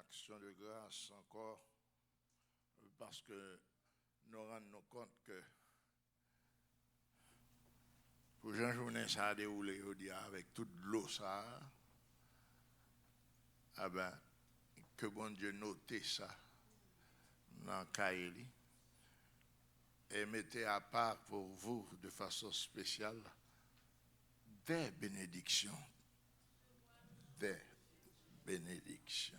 action de grâce encore parce que nous rendons compte que pour Jean Journée ça a déroulé avec toute l'eau ça, ah ben, que bon Dieu note ça dans Kaeli et mettez à part pour vous de façon spéciale des bénédictions. Des bénédictions.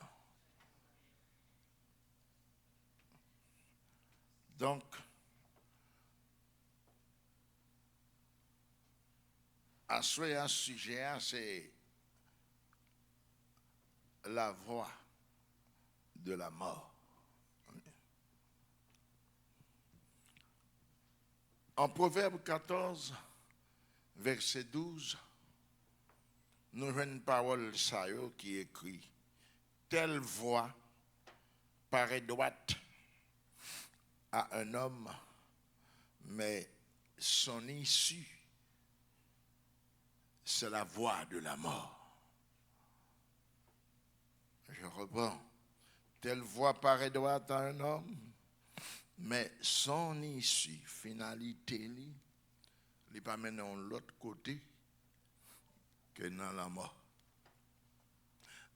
Donc, à ce sujet, c'est la voix de la mort. En Proverbe 14, verset 12, nous avons une parole qui écrit « Telle voix paraît droite à un homme, mais son issue, c'est la voie de la mort. » Je reprends. Telle voix paraît droite à un homme, mais son issue, finalité, il n'est pas maintenant de l'autre côté que dans la mort.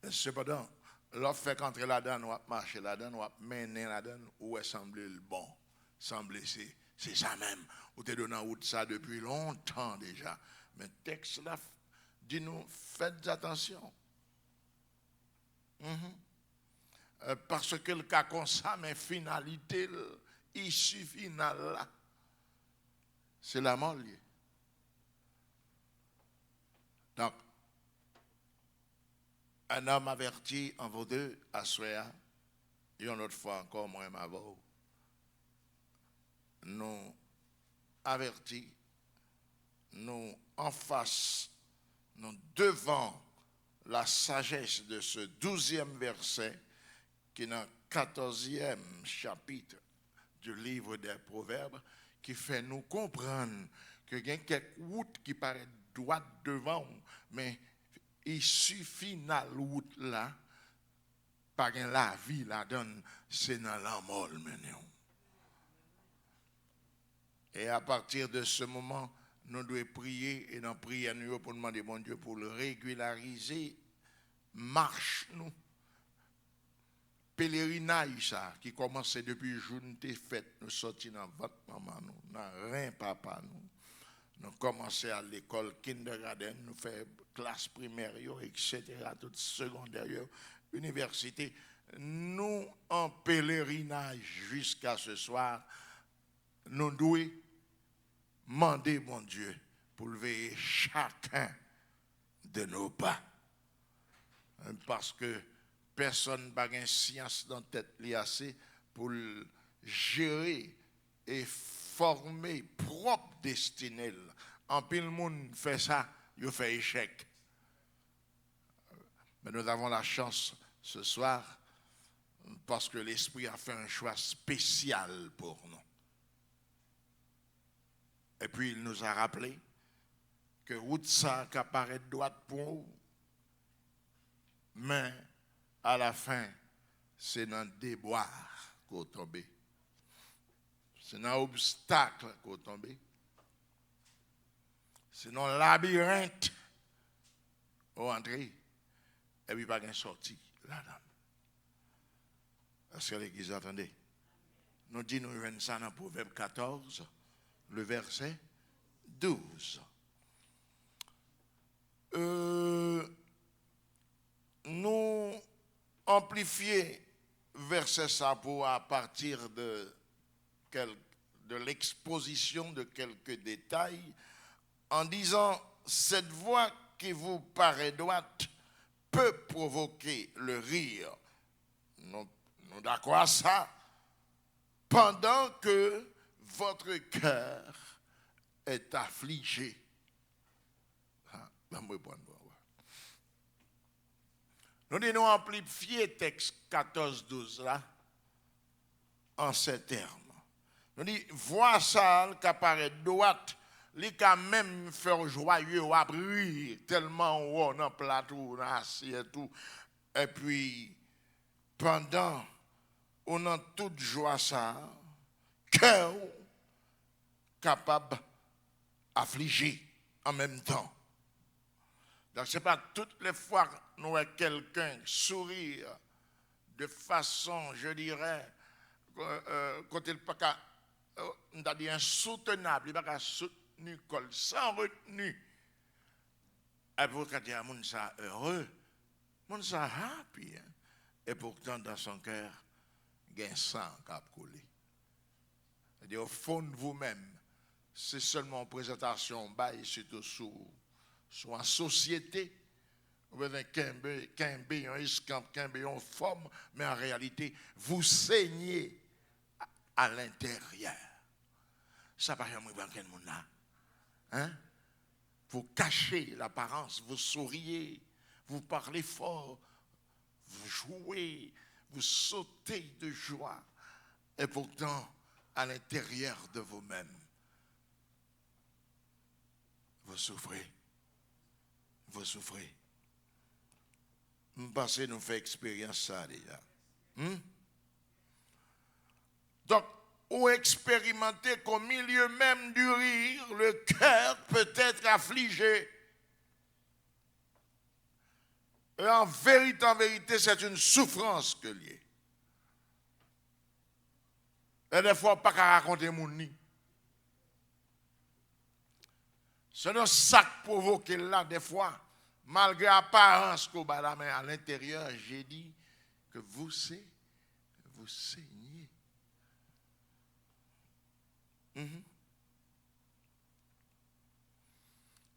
Cependant, lorsque fait qu'entrer là-dedans, on va marcher là-dedans, on va mener là-dedans, où est semblé le bon, semblé c'est ça même. Ou t'es donné en route ça depuis longtemps déjà. Mais le texte là, dit-nous, faites attention. Parce que le cas comme ça, mais finalité, l'issue finale là, c'est la mort liée. Donc, un homme averti en vaut deux à Soya, et une autre fois encore, moi, ma voix. Nous avertis, nous en face, nous devant la sagesse de ce 12e verset, qui est dans le 14e chapitre du livre des Proverbes, qui fait nous comprendre que il y a quelques routes qui paraissent droites devant, mais il suffit dans la route là, par la vie la donne, c'est dans la mort maintenant. Et à partir de ce moment, nous devons prier et dans prier nous pour demander bon Dieu pour le régulariser, marche nous. Pèlerinage ça qui commençait depuis jour de fête, nous sortis dans votre maman nous, dans rien papa nous. Nous commençons à l'école kindergarten, nous faisons classe primaire, etc., tout secondaire, université. Nous, en pèlerinage jusqu'à ce soir, nous devons demander, mon Dieu, pour lever chacun de nos pas. Parce que personne n'a une science dans la tête assez pour gérer et former propre destinée. En pile le monde fait ça, il fait échec. Mais nous avons la chance ce soir parce que l'Esprit a fait un choix spécial pour nous. Et puis il nous a rappelé que route ça qui apparaît droite pour nous, mais à la fin, c'est dans le déboire qu'on tombe. C'est dans l'obstacle qu'on tombe. C'est dans le labyrinthe qu'on entre. Et puis pas de sortie là-dedans. Est-ce que l'Église attendez? Nous disons, nous venons ça dans Proverbe 14, le verset 12. Nous amplifier verset ça pour à partir de l'exposition de quelques détails en disant cette voix qui vous paraît droite peut provoquer le rire. Nous d'accord à ça pendant que votre cœur est affligé. Nous devons amplifier texte 14-12 là en ces termes. Nous disons, vois ça qui apparaît droite, il quand même faire joyeux ou rire tellement on a plateau, on a assis et tout. Et puis, pendant on a toute joie ça, cœur capable affligé en même temps. Donc ce n'est pas toutes les fois que nous voyons quelqu'un sourire de façon, je dirais, quand il n'est pas insoutenable, il n'est pas soutenu, sans retenue. Et pour dire, mon ça heureux, mon ça happy. Et pourtant, dans son cœur, il y a un sang qui a coulé. C'est-à-dire, au fond de vous-même, c'est seulement une présentation, surtout sur une société. Vous avez qu'un escampe, qu'un forme, mais en réalité, vous saignez à l'intérieur. Ça paraît à moi, quel monde là. Hein? Vous cachez l'apparence, vous souriez, vous parlez fort, vous jouez, vous sautez de joie. Et pourtant, à l'intérieur de vous-même, vous souffrez. Vous souffrez. Parce que nous faisons expérience ça déjà. Donc, ou expérimenter qu'au milieu même du rire, le cœur peut être affligé. Et en vérité, c'est une souffrance que liée. Et des fois, pas qu'à raconter mon nid. C'est un sac provoqué là, des fois, malgré l'apparence qu'on a la main à l'intérieur, j'ai dit que vous saignez.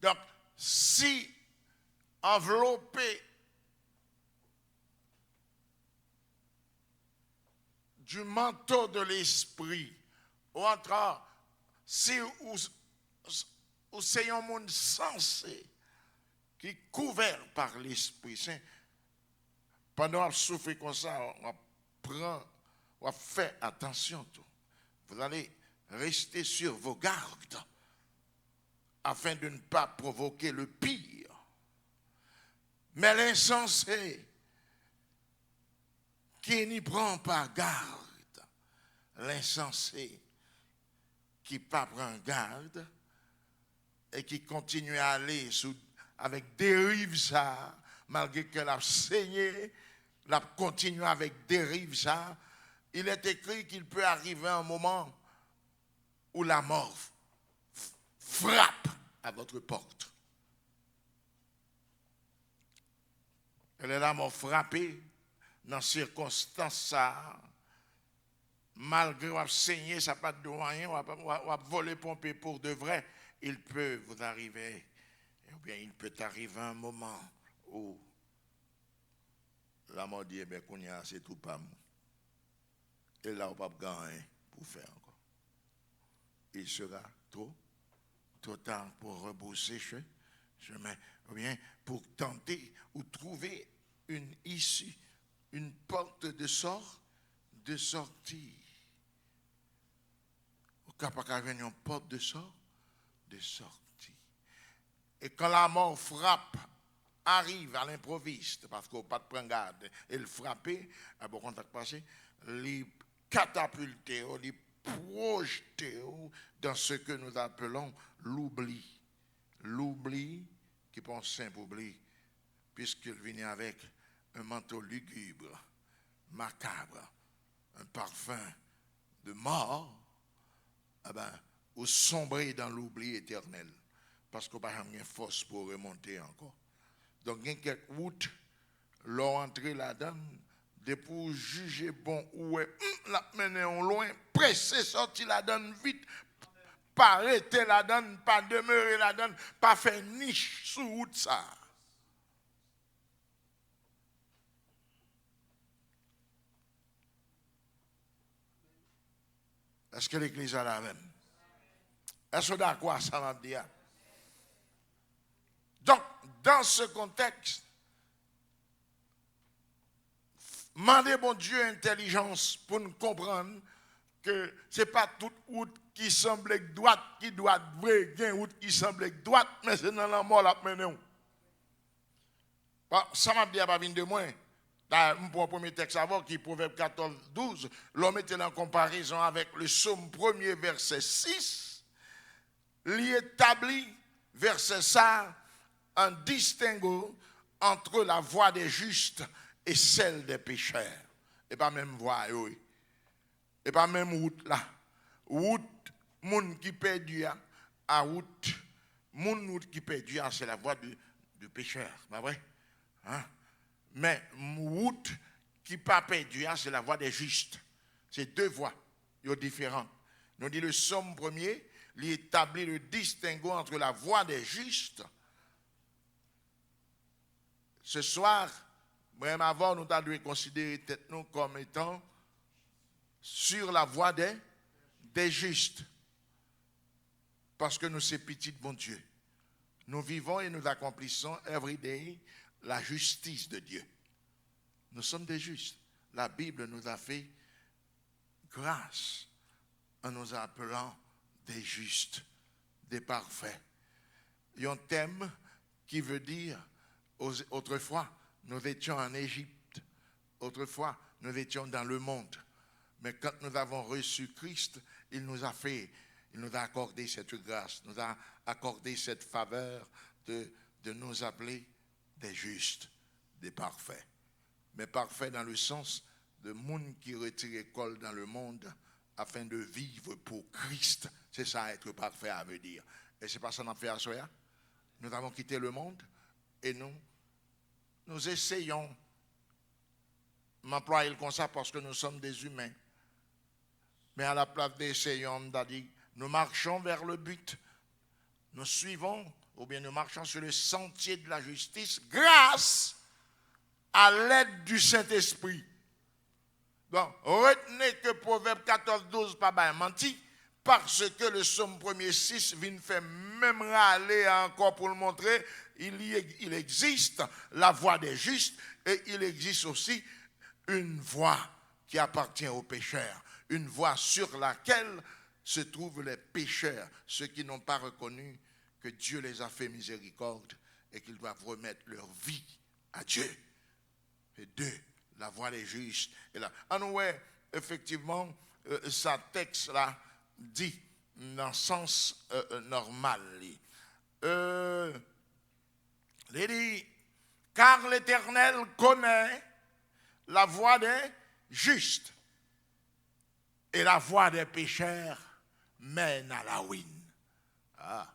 Donc, si enveloppé du manteau de l'esprit, ou entre si ou c'est un monde sensé qui est couvert par l'Esprit Saint, pendant qu'on souffre comme ça, on va faire attention. Tout. Vous allez rester sur vos gardes afin de ne pas provoquer le pire. Mais l'insensé qui n'y prend pas garde, l'insensé qui ne prend pas garde et qui continue à aller avec dérive ça, malgré qu'elle a saigné, elle continue avec dérive ça, il est écrit qu'il peut arriver un moment où la mort frappe à votre porte. Elle est la mort frappée dans ces circonstances ça, malgré qu'on a saigné, ça n'a pas de moyen, on va voler pomper pour de vrai, il peut vous arriver, ou bien il peut arriver un moment où la mort dit, eh bien, qu'on y a, c'est tout pas moi. Et là, on va pas gagner pour faire encore. Il sera trop tard pour rebrousser chemin, ou bien pour tenter ou trouver une issue, une porte de sortie. Au cas pas qu'il y ait une porte de sortie. Et quand la mort frappe, arrive à l'improviste, parce qu'on n'a pas de prendre garde, et le frapper, à bon contact passé, les catapulter, les projeter dans ce que nous appelons l'oubli. L'oubli qui pense simple oubli, puisqu'il vient avec un manteau lugubre, macabre, un parfum de mort, eh ben, ou sombrer dans l'oubli éternel. Parce qu'on n'a pas de force pour remonter encore. Donc, il y a quelques routes, l'ont entré là-dedans, pour juger bon ou la mener en loin, presser, sortir là-dedans vite, pas arrêter là-dedans, pas demeurer là-dedans, pas faire niche sous route ça. Est-ce que l'église a la même? Est-ce que d'accord ça m'a dit? Donc, dans ce contexte, demandez bon Dieu intelligence pour nous comprendre que ce n'est pas toute route qui semble être droite qui doit être vraie, il y a une route qui semble être droite, mais c'est dans la mort la mener. Ça m'a dit à pas de moi. Mon premier texte avant, qui est Proverbe 14, 12, l'homme était en comparaison avec le psaume 1er, verset 6, il établit, verset ça, un distinguo entre la voie des justes et celle des pécheurs. Et pas même voie, oui. Et pas même route là. Route, moun qui perdu à route, moun route qui perdu, c'est la voie du pécheur, pas vrai? Hein? Mais route qui pas perdu, c'est la voie des justes. C'est deux voies, différentes. Nous dit le psaume premier, il établit le distinguo entre la voie des justes. Ce soir, même avant, nous devons considérer nous comme étant sur la voie des justes. Parce que nous sommes petits de bon Dieu. Nous vivons et nous accomplissons every day la justice de Dieu. Nous sommes des justes. La Bible nous a fait grâce en nous appelant des justes, des parfaits. Il y a un thème qui veut dire, autrefois, nous étions en Égypte. Autrefois, nous étions dans le monde. Mais quand nous avons reçu Christ, il nous a accordé cette grâce, nous a accordé cette faveur de nous appeler des justes, des parfaits. Mais parfaits dans le sens de monde qui retire école dans le monde afin de vivre pour Christ. C'est ça, être parfait, à veut dire. Et c'est pas ça qu'on a fait à soi. Nous avons quitté le monde et nous essayons, m'employer comme ça parce que nous sommes des humains. Mais à la place d'essayons, nous marchons vers le but. Nous suivons, ou bien nous marchons sur le sentier de la justice grâce à l'aide du Saint-Esprit. Donc, retenez que Proverbe 14, 12, pas menti, parce que le psaume 1er 6 vient faire même râler encore pour le montrer, il existe la voie des justes et il existe aussi une voie qui appartient aux pécheurs, une voie sur laquelle se trouvent les pécheurs, ceux qui n'ont pas reconnu que Dieu les a fait miséricorde et qu'ils doivent remettre leur vie à Dieu. Et deux, la voie des justes est là. En ouais, effectivement, ce texte-là dit dans le sens normal. Il dit, car l'Éternel connaît la voie des justes et la voie des pécheurs mène à la ruine. Ah,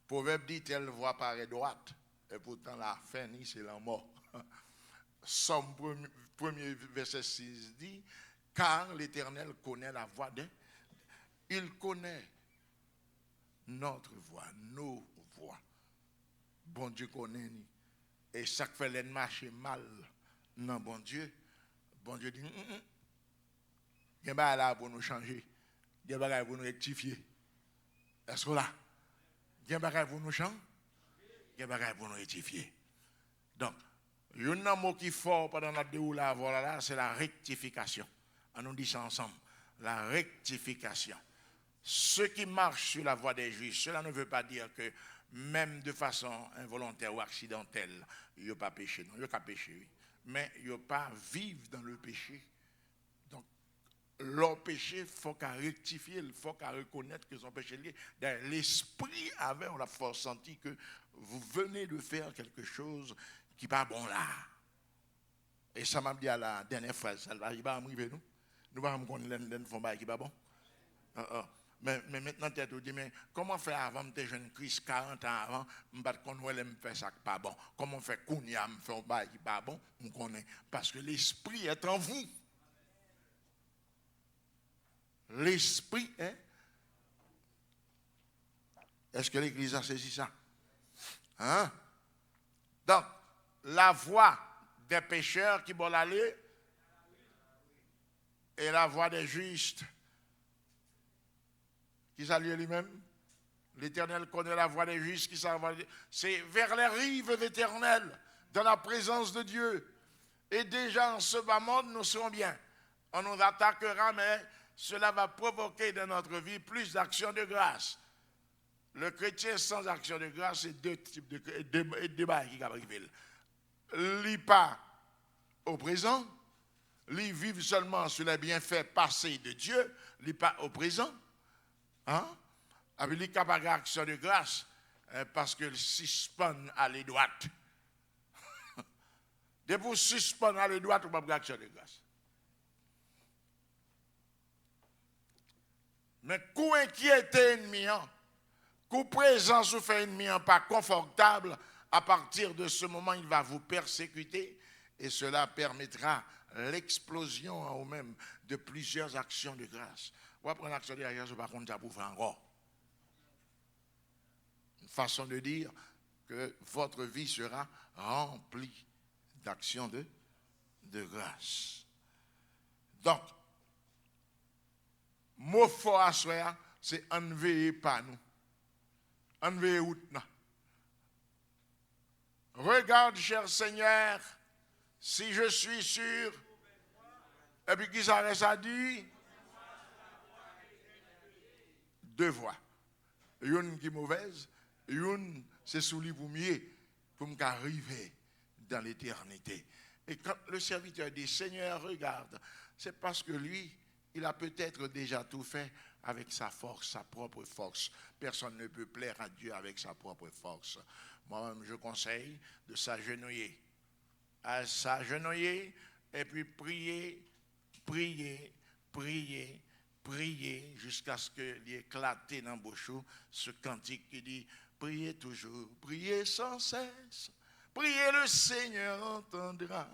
Proverbe dit, telle voie paraît droite, et pourtant la fin, c'est la mort. Somme 1er verset 6 dit, car l'Éternel connaît la voie des... Il connaît notre voie, nos voies. Bon Dieu connaît. Et ça fait les marcher mal, non, bon Dieu dit, il y a des choses pour nous changer, il y a des choses pour nous rectifier. Est-ce que là, il y a des choses pour nous changer, il y a des choses pour nous rectifier. Donc, il y a un mot qui est fort pendant notre déroulage, voilà, c'est la rectification. On nous dit ça ensemble, la rectification. Ceux qui marchent sur la voie des justes, cela ne veut pas dire que même de façon involontaire ou accidentelle, il n'y a pas péché. Non, il n'y a pas péché, oui. Mais il n'y a pas vivre dans le péché. Donc, leur péché, il faut qu'à rectifier, il faut qu'à reconnaître que son péché est lié. L'esprit avait, on l'a fort senti que vous venez de faire quelque chose qui n'est pas bon là. Et ça m'a dit à la dernière phrase, ça va arriver nous. Nous ne allons pas connaître qui n'est pas bon. Mais maintenant, tu te dis, mais comment faire avant de te jeune Christ 40 ans avant, je ne me faire ça qui n'est pas bon. Comment faire qu'on y a me faire un bail qui n'est pas bon, on connaît. Parce que l'esprit est en vous. L'esprit est. Est-ce que l'Église a saisi ça? Hein? Donc, la voie des pécheurs qui vont aller et la voie des justes qui s'allie lui-même. L'Éternel connaît la voie des justes qui s'allie. C'est vers les rives éternelles, dans la présence de Dieu. Et déjà en ce bas monde, nous serons bien. On nous attaquera, mais cela va provoquer dans notre vie plus d'actions de grâce. Le chrétien sans action de grâce, c'est deux types de débats qui arrivent. L'IPA, au présent. Ils vivent seulement sur les bienfaits passés de Dieu, ils pas au présent. Hein? Avec les capables d'action de grâce, parce que le suspend à les droites. Dès pour suspendre à les droites, on va faire action de grâce. Mais coup inquiété ennemi, coup présence ou fait ennemi pas confortable, à partir de ce moment, il va vous persécuter et cela permettra l'explosion en vous-même de plusieurs actions de grâce. Vous apprenez l'action de grâce, par contre, ça vous fait encore. Une façon de dire que votre vie sera remplie d'actions de grâce. Donc, mot fort à soi, c'est enlever par nous. Enlever out. Regarde, cher Seigneur, si je suis sûr, et puis qui s'arrête à dire, deux voies. Une qui est mauvaise, une c'est sous lui pour mieux, pour m'arriver dans l'éternité. Et quand le serviteur dit, Seigneur, regarde, c'est parce que lui, il a peut-être déjà tout fait avec sa force, sa propre force. Personne ne peut plaire à Dieu avec sa propre force. Moi-même, je conseille de s'agenouiller. À s'agenouiller et puis prier, prier, prier, prier jusqu'à ce qu'il éclate dans le bouchon ce cantique qui dit priez toujours, priez sans cesse, priez le Seigneur entendra.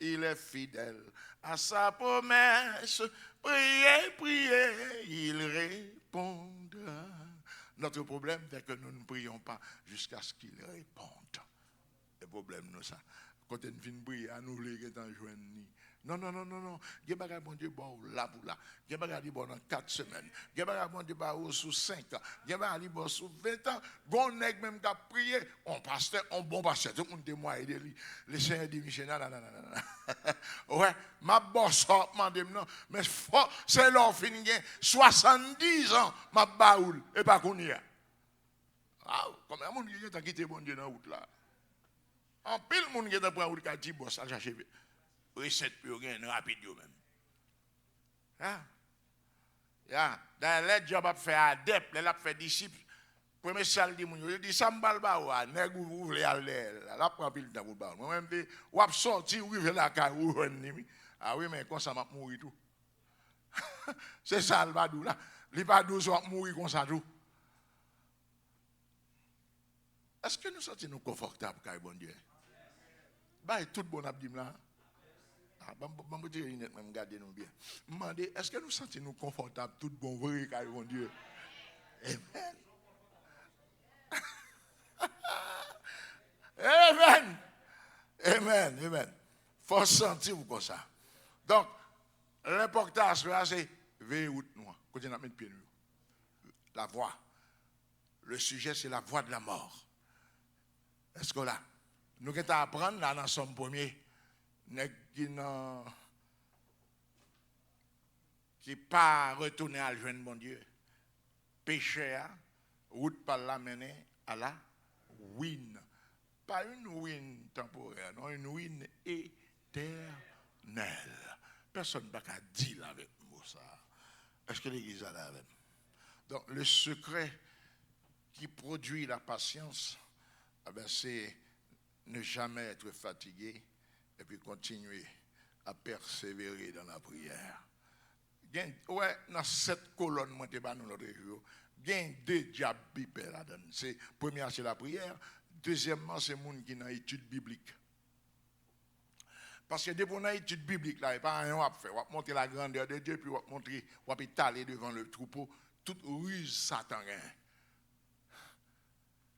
Il est fidèle à sa promesse. Priez, priez, il répondra. Notre problème, c'est que nous ne prions pas jusqu'à ce qu'il réponde. Le problème, nous, ça. Quand on vient prier, à nous, les gens joignent. Non, non, non, non, non. Dieu va bon Dieu, bon, là pour là. Dieu va bon dans 4 semaines. Dieu va bon Dieu, sous 5 ans. Dieu va bon sous 20 ans. Bon nèg même qui a prié, on pasteur, on bon pasteur. Tout le monde témoigne de lui. Le Seigneur dit, Michel, non, non, non, non. Ouais, ma bosse, non. Mais c'est l'or fin 70 ans, ma baoul, et pas qu'on y a. Ah, combien de monde qui a quitté bon Dieu dans la route là? En pile, monde qui a pris la route qui a dit, bon, ça, j'ai achevé. Recette pour gagner rapide même. Dans les jobs à faire adepte, les a fait disciple. Premier salle dit il dit ça m'bal ba wa nèg ou vle aller la prend pile temps pour ba. Moi même dit ou a sorti ou rive la ka ou ni. Ah oui mais comme ça m'a mourir tout. C'est ça le badou là. Li pas dou soit mourir comme ça tout. Est-ce que nous sentons nous confortables car bon Dieu? Bah tout bon abdim là. Je vais dire, même garder nous bien. Demandez, est-ce que nous sentons nous confortables, tout bon, vrai, car mon Dieu? Amen. Amen. Amen. Amen. Il faut sentir comme ça. Donc, l'importance, c'est veiller où nous. Continuez à mettre pied nous. La voix. Le sujet, c'est la voix de la mort. Est-ce que là, nous allons apprendre là dans son premier. Qui pas retourner à le joindre mon Dieu. Péché, route par la mener à la ruine. Pas une ruine temporaire, non, une ruine éternelle. Personne n'a qu'à dire avec moi ça. Est-ce que l'Église a là avec? Donc, le secret qui produit la patience, c'est ne jamais être fatigué. Et puis continuer à persévérer dans la prière. Ouais, dans cette colonne, moi, je vais l'autre jour. Il y a 2 diables bipèdes là-dedans. Premièrement, c'est la prière. Deuxièmement, c'est le monde qui est dans l'étude biblique. Parce que dès qu'on a l'étude biblique, là, il n'y a pas rien à faire. On va montrer la grandeur de Dieu, puis on va montrer, on va étaler devant le troupeau. Toute ruse Satan.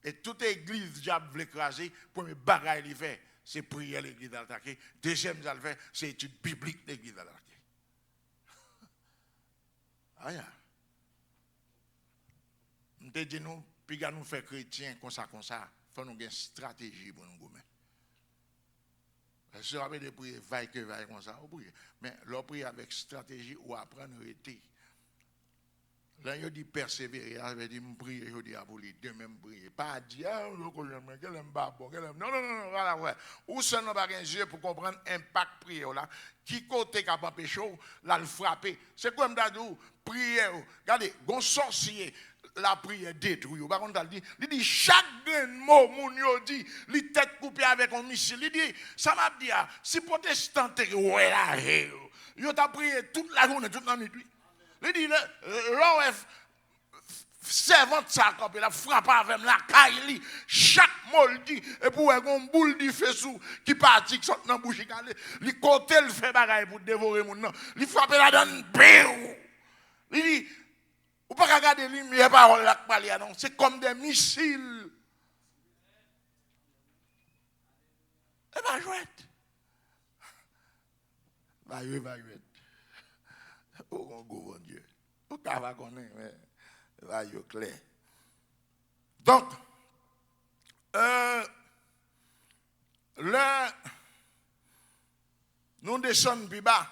Et toute église, diable veut écraser, premier bagaille il fait. C'est prier l'église d'attaquer. Deuxième, ça le fait, c'est étude biblique l'église d'attaquer. Ah, ya. Nous te dit nous, puis nous faire chrétiens comme ça, il faut nous avoir une stratégie pour nous gommer. Si on avait des prières, vaille que vaille comme ça, on prie. Mais l'on prie avec stratégie ou apprendre à rester. Là, il dit persévérer, il dit prier, il dit à vous, demain prier. Pas dire, qu'elle aime pas bon, qu'elle aime. Non, non, non, voilà, ouais. Ou seulement pas un yeux pour comprendre l'impact prière là. Qui côté qui a pas péché, là, le frapper. C'est comme d'adou, prière. Regardez, gon sorcier, la prière détruit. Par contre, il dit, chaque mot, mon yo dit, les tête coupée avec un missile. Il dit, ça m'a dit, si protestant, ouais là, yo t'a prié toute la journée, toute la nuit. Il dit, l'OF, servante ça, il a frappé avec la caille, chaque mot le dit, et pour un boule de feu qui partit, qui sort dans la bouche, il côté le fait bagaille pour dévorer mon nom. Il frappe la donne, il dit, ou pas regarder les lumières paroles là, non, c'est comme des missiles. Et va jouer. Va jouer. Oh mon Dieu. Au cas va connaître, mais va y clair. Donc, là, nous descendons plus bas.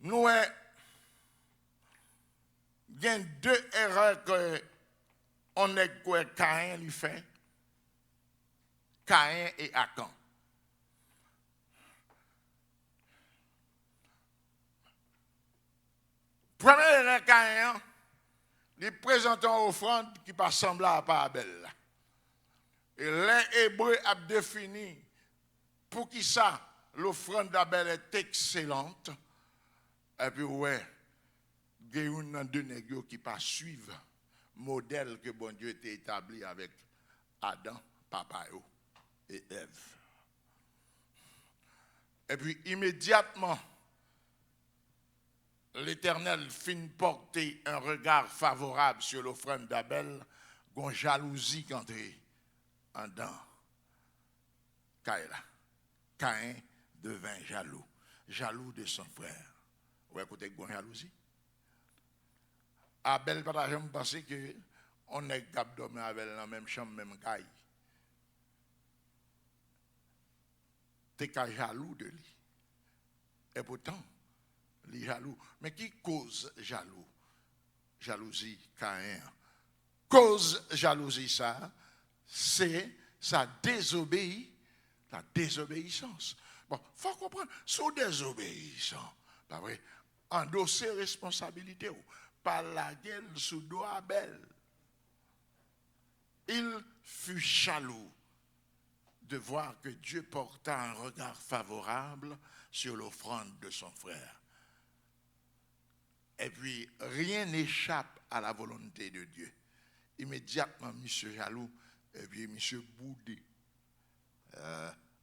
Nous avons deux erreurs que on est que Caïn lui fait. Caïn et Akan. Première erreur Caïn, il présente une offrande qui pas semblable à Abel. Et les Hébreux a défini pour qui ça l'offrande d'Abel est excellente. Et puis ouais, il y a une deux nègres qui pas suivre modèle que bon Dieu était établi avec Adam, papa et Ève. Et puis immédiatement, l'Éternel fin porter un regard favorable sur l'offrande d'Abel, une jalousie qui entre en dedans. Caïn devint jaloux de son frère. Vous écoutez une jalousie? Abel pas jamais pensé que on est capable de dormir avec dans la même chambre, même caille. Tu es jaloux de lui. Et pourtant, il est jaloux. Mais qui cause jalousie, Caïn? Cause jalousie ça, c'est sa désobéissance. Bon, il faut comprendre, sous désobéissance, pas vrai, endosser responsabilité, par la gueule sous dos Abel. Il fut jaloux de voir que Dieu porta un regard favorable sur l'offrande de son frère. Et puis, rien n'échappe à la volonté de Dieu. Immédiatement, monsieur jaloux, et puis monsieur boudé.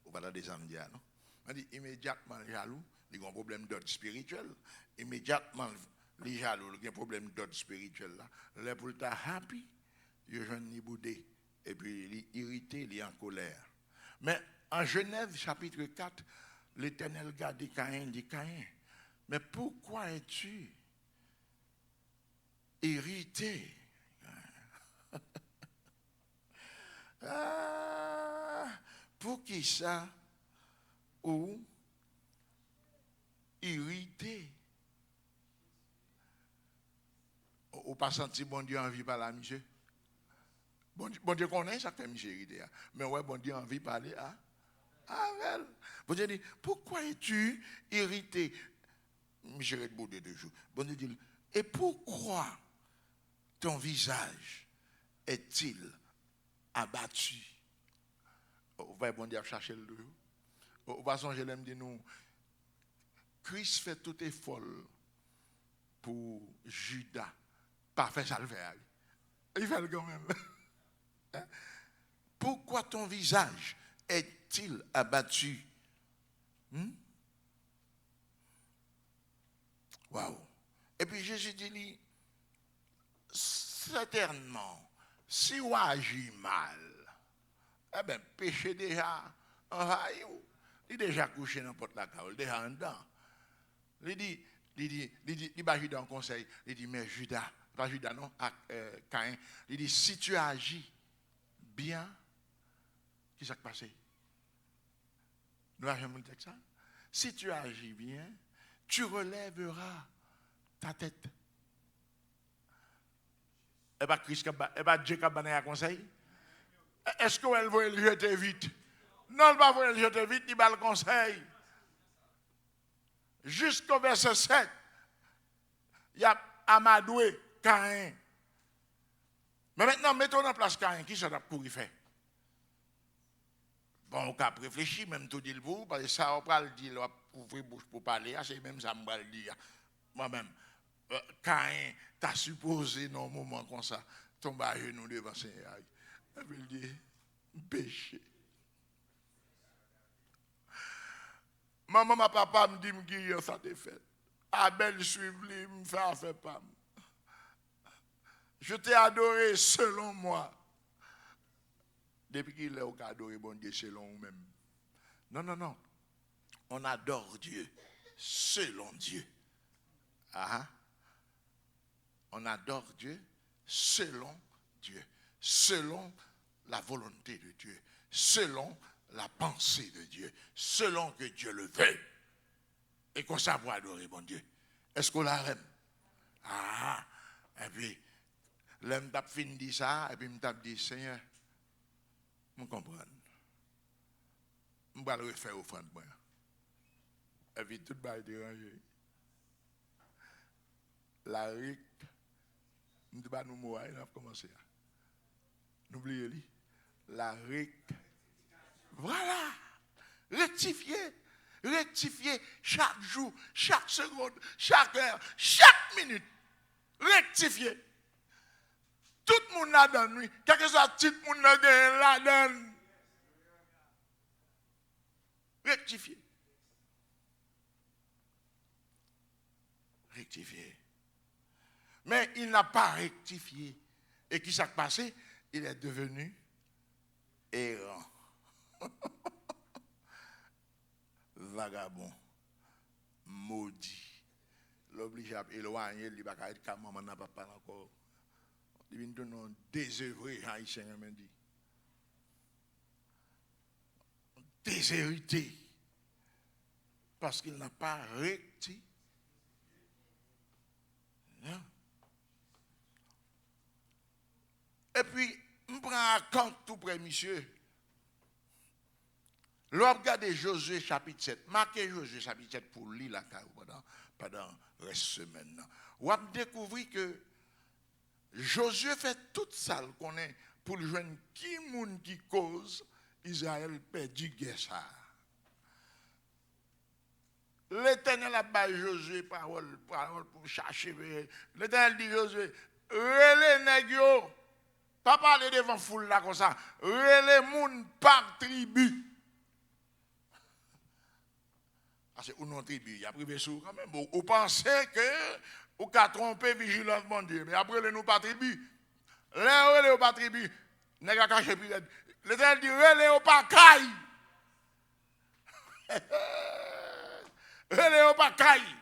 On va des âmes dire, non? On dit immédiatement jaloux, il y a un problème d'ordre spirituel. Immédiatement, les jaloux, il y a un problème d'ordre spirituel là. Les pour ta happy, il y a un boudé. Et puis, il est irrité, il est en colère. Mais en Genèse, chapitre 4, l'Éternel garde Caïn, dit Caïn, mais pourquoi es-tu irrité? Pour qui ça? Ou irrité? Ou pas senti bon Dieu envie par là, monsieur? Bon Dieu connaît ça que monsieur irrité. Mais ouais, bon Dieu envie parler à elle. Bon Dieu dit, pourquoi es-tu irrité? Monsieur est boudé de jours. Bon Dieu dit, et pourquoi ton visage est-il abattu? On va bon Dieu chercher le deux. Au passant, je l'aime dire nous, Christ fait tout effort pour Judas. Pas faire ça le faire. Il fait le quand même. Pourquoi ton visage est-il abattu? Waouh. Et puis Jésus dit, certainement, si on agit mal, eh bien, péché déjà en rayon. Il est déjà couché dans la cave, déjà en dedans. Il va Judas en conseil. Il dit, mais Judas, pas Judas non, Caïn. Il dit, si tu agis bien, qu'est-ce qui s'est passé? Nous avons le texte ça. Si tu agis bien, tu relèveras ta tête. Et pas Christ, et pas Dieu qui a donné un conseil. Est-ce qu'elle veut le jeter vite? Non, elle va le jeter vite, il va le conseil. Jusqu'au verset 7, il y a Amadoué, Caïn. Mais maintenant, mettons en place Caïn, qui ça pour y faire? Bon, on peut réfléchir, même tout dit le vous, parce que ça, on va le dire, on va ouvrir bouche pour parler, c'est même ça, on va le dire. Moi-même, Caïn, t'as supposé, dans un moment comme ça, tomber à genoux devant le Seigneur. Je veux dire, péché. Maman, ma papa me dit, que ça t'est fait. Abel suivre lui, me fait pas. Je t'ai adoré selon moi. Depuis qu'il est adoré, bon Dieu, selon vous-même. Non, non, non. On adore Dieu selon Dieu. Ah, on adore Dieu selon Dieu. Selon la volonté de Dieu. Selon la pensée de Dieu. Selon que Dieu le veut. Et qu'on savoir adorer, bon Dieu. Est-ce qu'on la aime? Ah, et puis, l'homme t'a fini dit ça, et puis il t'a dit, Seigneur, je comprends. Je vais le refaire au front de moi. Et puis tout va être dérangé. La RIC, nous ne devons pas nous mourir, on a commencé. N'oubliez-le. La RIC. Voilà. Rectifier. Rectifier chaque jour, chaque seconde, chaque heure, chaque minute. Rectifier. Tout le monde la donne, oui. Quel que soit le titre, tout le monde la donne. Rectifier. Rectifier. Mais il n'a pas rectifié. Et qui s'est passé? Il est devenu errant. Vagabond. Maudit. L'oblige à éloigner, il va pas être comme maman n'a pas encore. Il vient de nous désœuvrer, haïtien m'a dit. Déshérité. Parce qu'il n'a pas rectifié. Et puis, on prend un compte tout près, monsieur. L'on regarde Josué chapitre 7. Marquez Josué chapitre 7 pour lire la carte pendant la semaine. On va découvrir que Josué fait toute ça qu'on est pour le joindre qui moun qui cause Israël perdu guerre ça. L'Éternel a bâti Josué parole pour chercher. L'Éternel dit Josué, relais nègres, pas parler devant foule là comme ça, relais moun par tribu. Parce que non tribu, il y a privé sous quand même. Vous pensez que vous avez trompé vigilance mon Dieu, mais après le nous pas tribu. Relais pas tribu, nègres caché puis l'Éternel dit relais pas caille. Relais pas caille.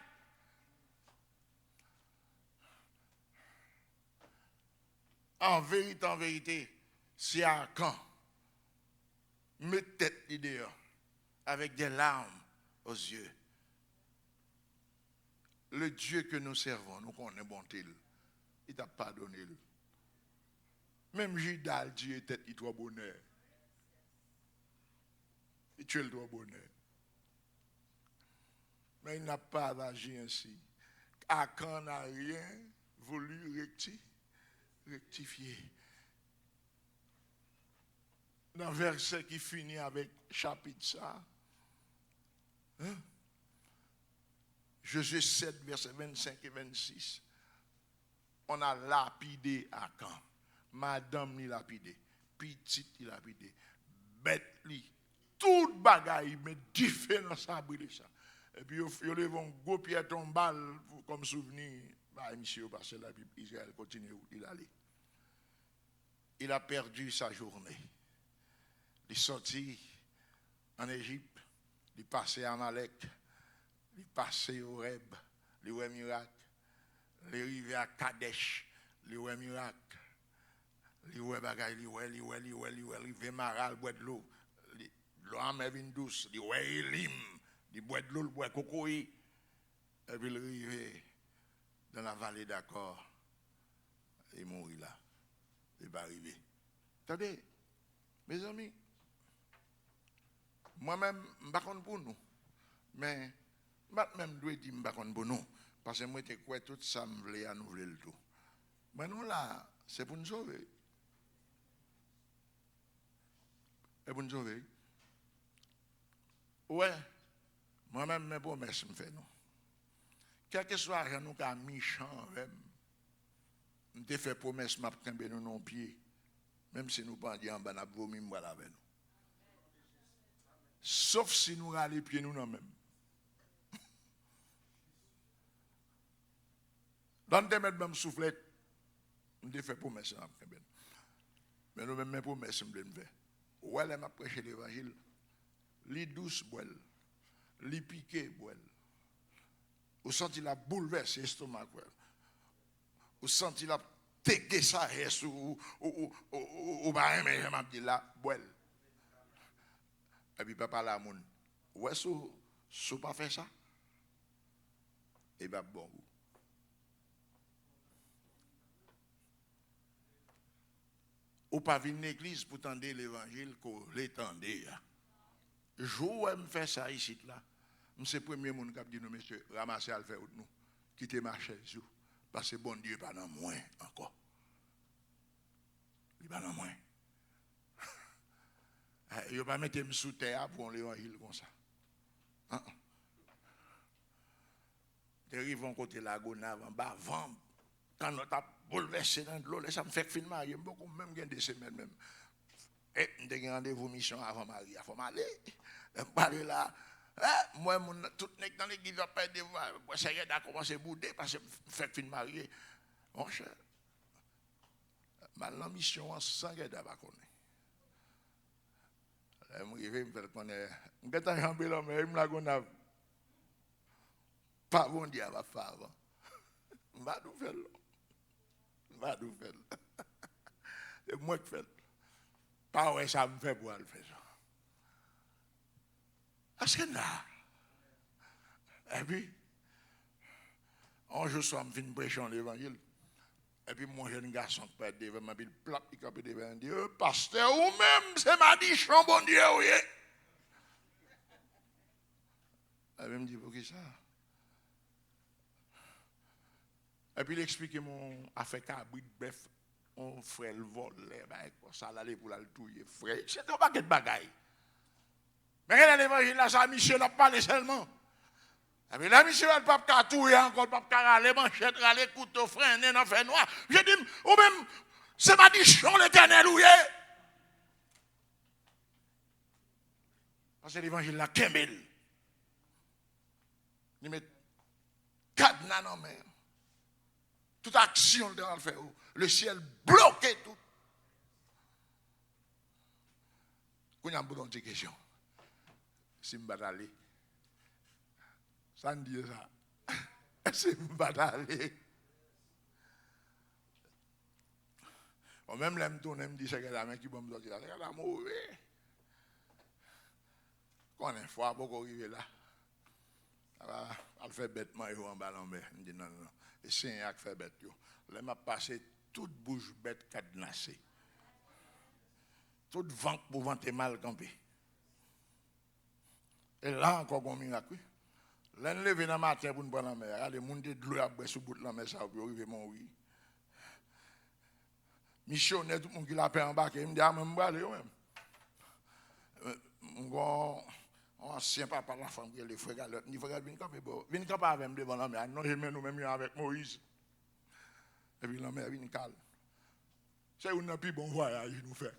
En vérité, c'est à quand mettez tête l'idée avec des larmes aux yeux. Le Dieu que nous servons, nous connaissons bonté, il t'a pardonné. Même Judas, Dieu était il doit bonheur. Il tue le droit bonheur. Mais il n'a pas agi ainsi. Akan n'a rien voulu rectifier. Dans le verset qui finit avec chapitre ça, Josué 7, verset 25 et 26, on a lapidé Akan. Madame ni lapidé, petite ni lapidé, bête li, tout bagaille, mais différent ça brûler ça. Et puis ils lèvent un gros pied tombal comme souvenir, bah monsieur parce que la Bible Israël continue où il allait. Il a perdu sa journée. Il est sorti en Égypte, il est passé à Amalek, il est passé au Reb, il est miracle, il est arrivé à Kadesh, il est miracle. Il est bagaille, il est arrivé Maral, boit de l'eau, l'eau en mer douce, il est Elim, il boit de l'eau, il boit cocoï, et puis il est arrivé dans la vallée d'Accord, il est mort là. il va arriver. Attendez, mes amis, moi-même, je ne sais pas pour nous, mais je même dois dire que je ne sais pas pour nous, parce que moi, je crois tout ça, je voulais à nous le tout. Mais nous là, c'est pour nous sauver. C'est pour nous sauver. Ouais, moi-même, mes promesses me font. Quel que soit rien, nous avons mis champ, nous avons fait promesse, nous avons nous nos pieds. Même si nous ne pouvons pas dire en bas, nous avons vomi avec nous. Sauf si nous avons les pieds nous-mêmes. Dans le thème de soufflette, nous avons fait promesse. Mais nous-mêmes, mes promesses, nous avons fait. Ouais, elle m'a prêché l'évangile. Les douces boile, les piqués boile. Vous sentez la bouleverse l'estomac. Vous sentez la tégué ça reste ou bah mais je m'a dit là boile. Et puis papa la moun. Ouais sou pas fait ça. Et ben bon. Ou pas venir l'église pour tendre l'évangile qu'on l'étendait. Jour où me fait ça ici là. C'est le premier monde qui a dit, monsieur, ramassez à le faire nous. Quittez ma chaise. Parce que bon Dieu n'est pas dans moins encore. Il n'est pas dans moins. Il ne va pas mettre sous terre pour l'évangile comme ça. Ils vont côté la gonave en bas, vent. Quand on a bouleversé dans l'eau, ça me fait film marier. Beaucoup même des semaines même. Et on a rendez-vous mission avant marier. Il faut m'aller. Parler là. Moi, tout le monde dans l'église va pas aider. Moi, ça y est, a commencé à bouder parce que je fais film marié. Mon cher. Ma mission, sans gueule, je ne connais pas. Je me fais connaître. Je me fais jamber l'homme, je me la pas bon Dieu, va faire avant. Je vais tout faire. Je vais tout faire. C'est moi qui fais. Pas ouais, ça me fait pour le faire. Est-ce que là, et puis, un jour, je suis prêchant l'évangile. Et puis, mon jeune garçon qui peut être devant ma ville, plap, il peut être devant Dieu, pasteur, ou même, c'est ma dichon, bon Dieu, oui. Elle me dit, pour qui ça? Et puis, il explique mon affaire cabri de bœuf, on frère le vol, ça allait pour la touiller, frère. C'est un paquet de bagailles. Mais regardez l'évangile là, ça, Michel a parlé seulement. Et puis là, Michel n'a pas qu'à touiller encore, pas qu'à râler, manchette, râler, couteau, frein, n'en fait noir. Je dis, ou même, c'est ma dichon l'éternel, oui. Parce que l'évangile là, Kembel. Il met cadenas dans la main. Toute action dans le faire. Le ciel bloqué tout. Quand il y a une petite question. Si je vais aller, ça me dit ça. Si je vais aller. Même là, je me dis que la main qui va me dire, c'est la mauvaise. Quand on est froid, beaucoup arriver là. Elle fait bêtement, en bas en mer. Je dis non, non. Et c'est un qui fait bête. Là, m'a passé toute bouche bête cadenassée. Toute vente pour vanter mal campé. Et là encore, un miracle. Là, on lève dans le matin pour nous prendre la mer. Il y a des gens qui ont de l'eau à boire sous bout de la mer, ça peut arriver mon oui. Missionnaire, tout le monde qui l'a fait embarquer, il me dit, ah, mais je vais aller même. Un ancien papa, la femme qui est le frère Galotte, il dit, frère, viens camper avec moi devant la mer. Non, je mets nous-mêmes avec Moïse. Et puis la mer vient calme. C'est un plus bon voyage qu'il nous fait.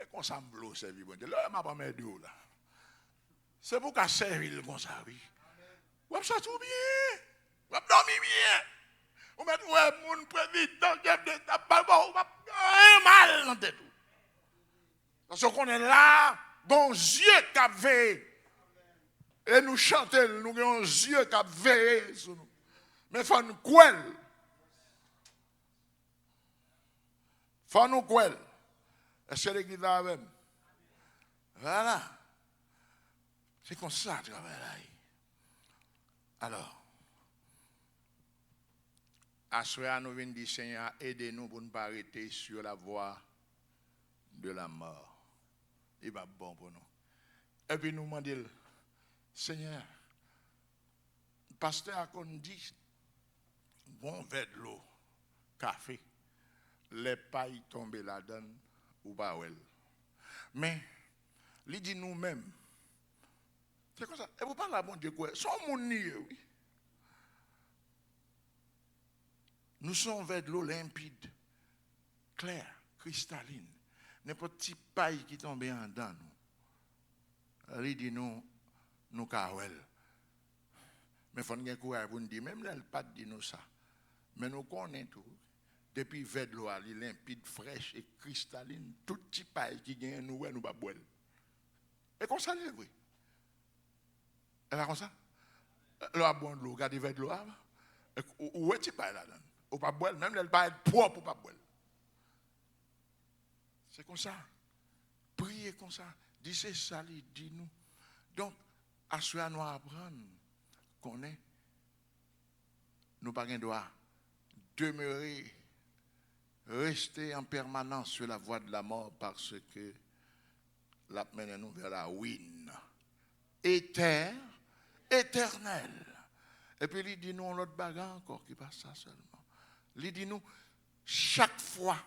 Et qu'on s'en bloque, c'est vivant. Là, je ne vais pas m'aider là. C'est pour qu'à servir comme ça, oui. Vous avez tout bien. Vous avez dormi bien. Vous mettez, ouais, mon président, vous avez mal dans tête. Parce qu'on est là, bon Dieu qui a veillé. Et nous chantons, nous avons Dieu qui a veillé sur nous. Mais il faut nous croire. Il faut nous croire. Est-ce que l'église là même? Voilà. C'est comme ça que travaille là. Alors, Assoya nous venons dire, Seigneur, aidez-nous pour ne pas arrêter sur la voie de la mort. Il va bon pour nous. Et puis nous demandons, Seigneur, le pasteur a dit, bon verre de l'eau, café, les pailles tombent là-dedans, ou pas ouais. Mais, il dit nous-mêmes, c'est comme ça, et vous parlez à bon Dieu quoi, son monde oui. Nous sommes vers de l'eau limpide, claire, cristalline. N'importe petit paille qui tombe en dedans nous. Il dit nous kawel. Mais il faut que courage pour nous dire, même là, il pas dit nous ça. Mais nous connaissons tout. Depuis vers de l'eau, elle est limpide, fraîche et cristalline. Tout petit paille qui gagne nous, nous pas boire. Et comme ça, oui. Et là, comme ça. Là, bon de l'eau, regardez vers de l'eau. Où est-ce paille là-dedans? Ou pas boire, même elle va être propre ou pas boire. C'est comme ça. Priez comme ça. Dis c'est ça, dis-nous. Donc, à ce nous apprendre qu'on est, nous pas doit demeurer, rester en permanence sur la voie de la mort parce que la mène nous vers la ruine. Éternelle. Et puis il dit nous l'autre bagarre encore qui passe ça seulement. Il dit nous, chaque fois,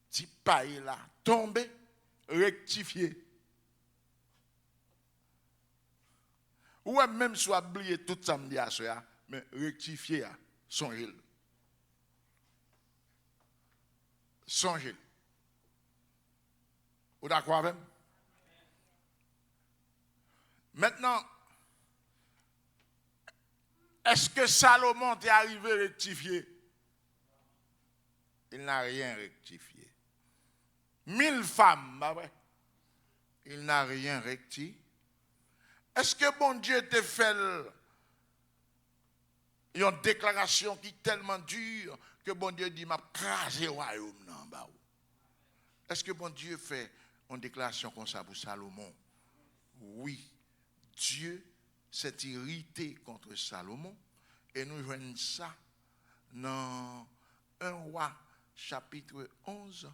si paille là, tombe, rectifier. Ou même soit oublié tout samedi à soir, mais rectifier, songez. Songez. Vous d'accord avec moi? Maintenant, est-ce que Salomon est arrivé à rectifier? Il n'a rien rectifié. 1000 femmes, bah ouais. Il n'a rien rectifié. Est-ce que bon Dieu te fait une déclaration qui est tellement dure que bon Dieu dit m'a crasé le royaume en bas? Est-ce que bon Dieu fait une déclaration comme ça pour Salomon? Oui. Dieu s'est irrité contre Salomon et nous voyons ça dans 1 roi chapitre 11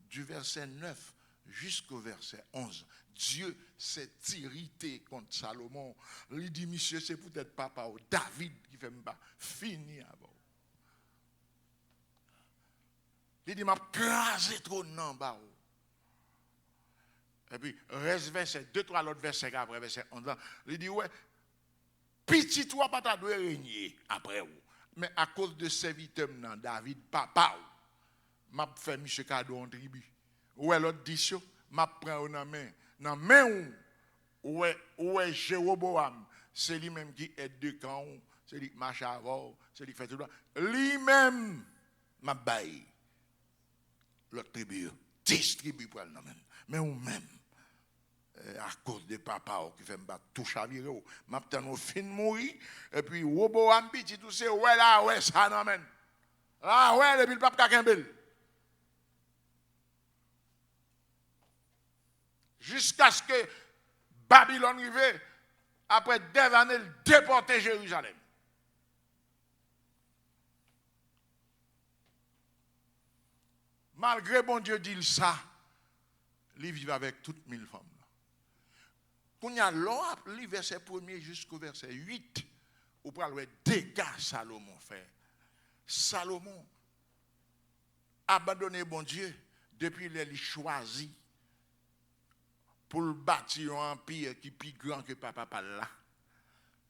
du verset 9 jusqu'au verset 11. Dieu s'est irrité contre Salomon. Il dit, monsieur, c'est peut-être papa ou David qui fait pas fini avant. Il dit, m'a crasé trop non bas. Et puis, reste verset 2, 3 l'autre verset après verset 11. Il dit, ouais, petit toi pas ta doit régner après vous. Mais à cause de serviteur David, papa, m'a fait monsieur cadeau en tribu. Ouais, l'autre dit, m'a prend dans main. Dans main où est Jéroboam, c'est lui-même qui aide de camp, c'est lui qui marche avant, c'est lui qui fait tout ça. Lui-même m'a baillé l'autre tribu, 10 tribus pour le nom. Mais ou même à cause de papa qui fait me battre tout chaviré, m'a tenu fin mourir et puis Roboam petit tout c'est ouais là ouais ça non men. Là ouais depuis le papa Kembel. Jusqu'à ce que Babylone arrive, après des années, déporter Jérusalem. Malgré bon Dieu dit ça, il vit avec toutes 1000 femmes. Quand il y a l'or, le verset 1er jusqu'au verset 8, vous parlez des dégâts Salomon fait. Salomon abandonné bon Dieu depuis qu'il choisi pour le bâtir un empire qui est plus grand que papa là.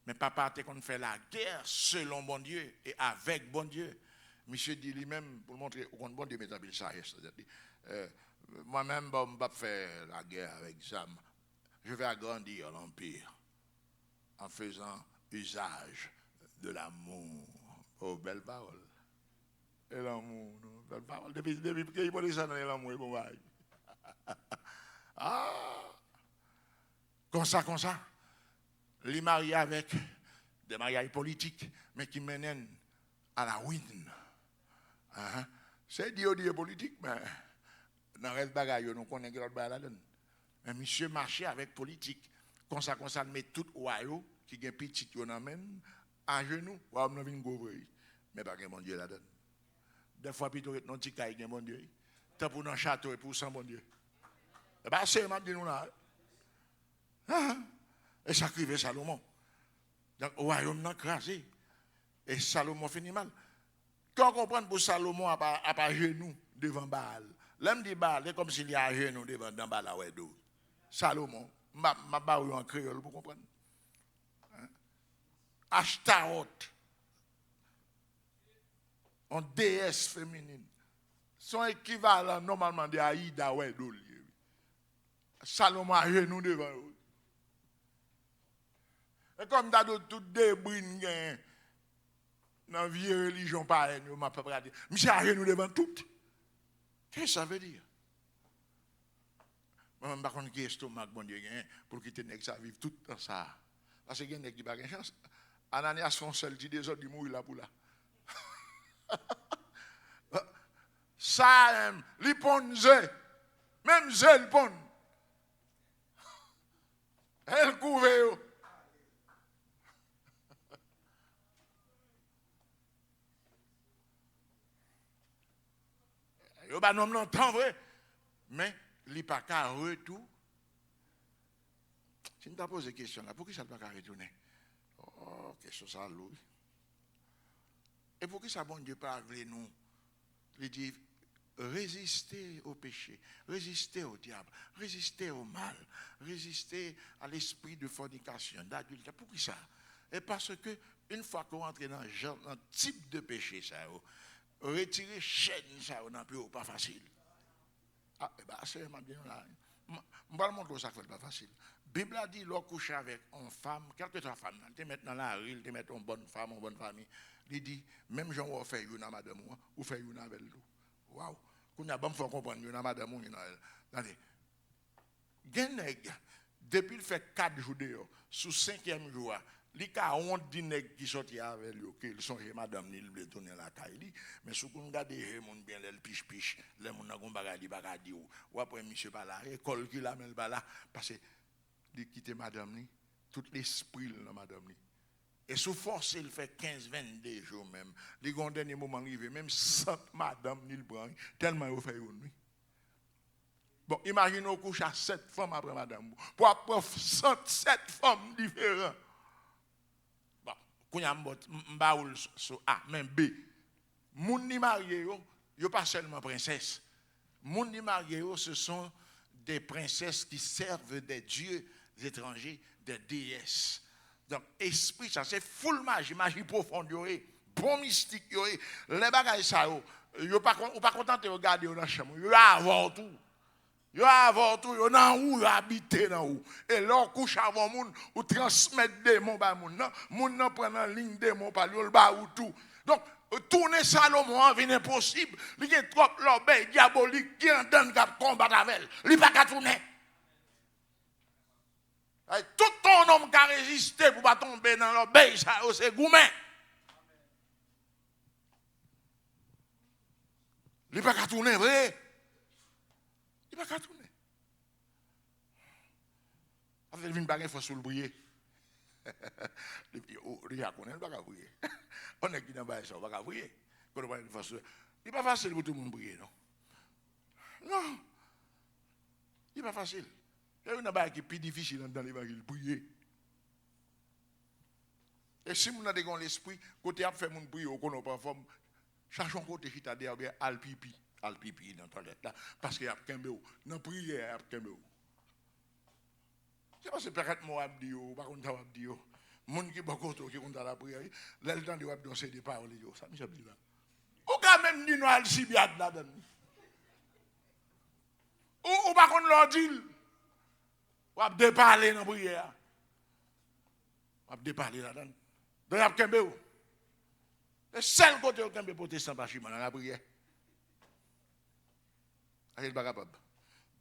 Mais papa a fait la guerre selon bon Dieu et avec bon Dieu. Monsieur dit lui-même, pour montrer au bon Dieu, mais ça, moi-même, je ne vais pas faire la guerre avec ça. Je vais agrandir l'empire en faisant usage de l'amour. Oh, belle parole. Et l'amour, belle parole. Depuis qu'il faut descendre dans l'amour, il faut ah! Comme ça. Les mariés avec des mariages politiques, mais qui mènent à la ruine. C'est dit politique, mais dans le reste bagaille, nous connaissons que l'autre bagaille là-dedans. Mais monsieur marché avec politique. Comme ça, met tout royaume qui est petit, on amène à genoux, on a une gouverneure. mais pas un bon Dieu là-dedans. Des fois, plutôt, non, tu cailles, un bon Dieu. Tant pour un château et pour sans bon Dieu. Et bien, c'est m'a dit nous là. Et ça criait Salomon. Donc, au royaume n'a crasé. Et Salomon finit mal. Quand on comprend pour Salomon à pas genou devant Baal. L'homme dit Baal, c'est comme s'il y a un genou devant Baal à Wedo. Salomon, ma barre en créole pour comprendre. Ashtaroth, en déesse féminine. Son équivalent normalement de Aïda Wedo. Salomon a genou devant eux. Et comme t'as tout débris dans la vieille religion pareille, nous m'a pas dit. Monsieur a genou devant tout. Qu'est-ce que ça veut dire? Moi, je ne sais pas qui est estomac, bon Dieu, pour quitter les gens vivre tout dans ça. Parce que les gens qui n'ont pas de chance. Ananias son seul dit des autres, ils mourent là pour là. Ça, les pon zé, même zé le pon. Elle couvre. Yo ba nom non temps vrai, mais li pas ka retour. Si nous t'a posé question là, pour qui ça ne pas ka retourner? Oh, question ça loup. Et pour qui ça bon Dieu parle nous? Il dit résister au péché, résister au diable, résister au mal, résister à l'esprit de fornication, d'adultère. Pour qui ça? Et parce que une fois qu'on entre dans un type de péché ça, retirer chaîne ça on n'a plus pas facile. Ah ben c'est bien là. On va montrer ça fait pas facile. Bible a dit l'on couche avec une femme, quelque soit femme, tu mets dans la rue, tu mets une bonne femme, une bonne famille. Il dit même gens on fait une madame ou fait une avec lui. Waouh. Qu'on a bon faut comprendre une madame ou une elle. Attendez. Genèg depuis il fait 4 jours dehors, sous 5e jour, li ka honte di nèg qui sorti avec lui que ils sont madame ni le tourner la caille mais sous qu'on garde moun bien le piche les moun nan gon bagay li bagay di ou après monsieur pas là école qui la mène pas là parce que il quitter madame ni tout l'esprit dans madame ni et sous force il fait 15-22 jours même li gon dernier moment arrivé même sans madame ni le prend tellement il fait une nuit. Bon, imaginez au couche à 7 femmes après madame pour apprendre 107 femmes différentes. Bon, quand y a m'baoul sur A, même B. Moun ni marié yo pas seulement princesse. Moun ni marié ce sont des princesses qui servent des dieux étrangers, des déesses. Donc esprit ça c'est full magie profonde bon mystique les bagages ça yo pas content de regarder dans la chambre. Yo avant tout. Yo avant tout, yo nan ou yo habité dans ou. Et là couche avant moun ou transmettre démon ba moun nan, moun nan prend en ligne démon pa yo ba ou tout. Donc tourner Salomon vient impossible. Il y a trop l'obéi diabolique qui en donne cap combattre avec elle. Il pas ka tourner. Tout ton homme qui a résisté pour pas tomber dans l'obéi ça c'est goumen. Il pas ka tourner vrai. Il va pas tourner. Avec une baguette, il faut se le briller. Il a connu, il va pas briller. On est qui dans le ça, on va pas briller. Il n'est pas facile pour tout le monde briller, non? Non. Il n'est pas facile. Il y a une baguette qui est plus difficile dans les baguettes, briller. Et si vous avez l'esprit, côté à faire mon briller, on n'a pas forme, cherchons côté qui t'a dit, al pipi dans la toilette là parce qu'il y a kembe ou dans prière il y a kembe ou c'est pas c'est peut-être moi abdi ou pas contre abdi ou monde qui beaucoup qui contre la prière là le temps de danser des paroles yo ça me dit là ou quand même ni no alcibiade là dedans ou pas contre leur dit ou a de parler dans prière ou a de parler là dedans dans la kembe ou le seul côté où kembe protestant pas chima dans la prière. Il pas capable.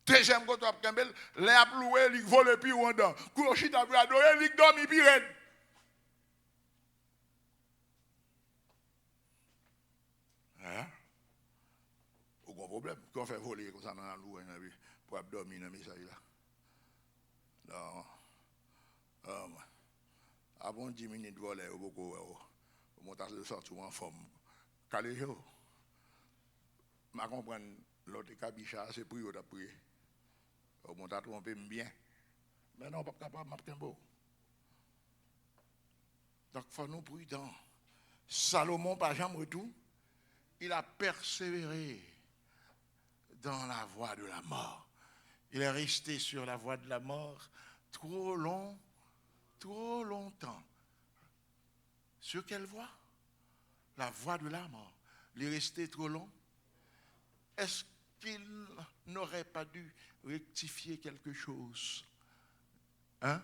Deuxième côté de Kembel, les a loué, les volé puis ou en dedans. Kourochit a pu adorer, les dormi puis red. Hein? Aucun problème. Qu'on fait voler comme ça dans la loué pour dormir dans mes là. Non. Avant 10 minutes de voler, au beaucoup, au montage de sortir en forme. calé yo. Je comprends l'autre cabicha, c'est pour eux de prier. On t'a trompé bien. Mais non, pas capable de m'apprendre. Donc, il faut nous prudents. Salomon, par exemple, retour, il a persévéré dans la voie de la mort. Il est resté sur la voie de la mort trop longtemps. Sur quelle voie? La voie de la mort. Il est resté trop long. Est-ce qu'il n'aurait pas dû rectifier quelque chose? Hein?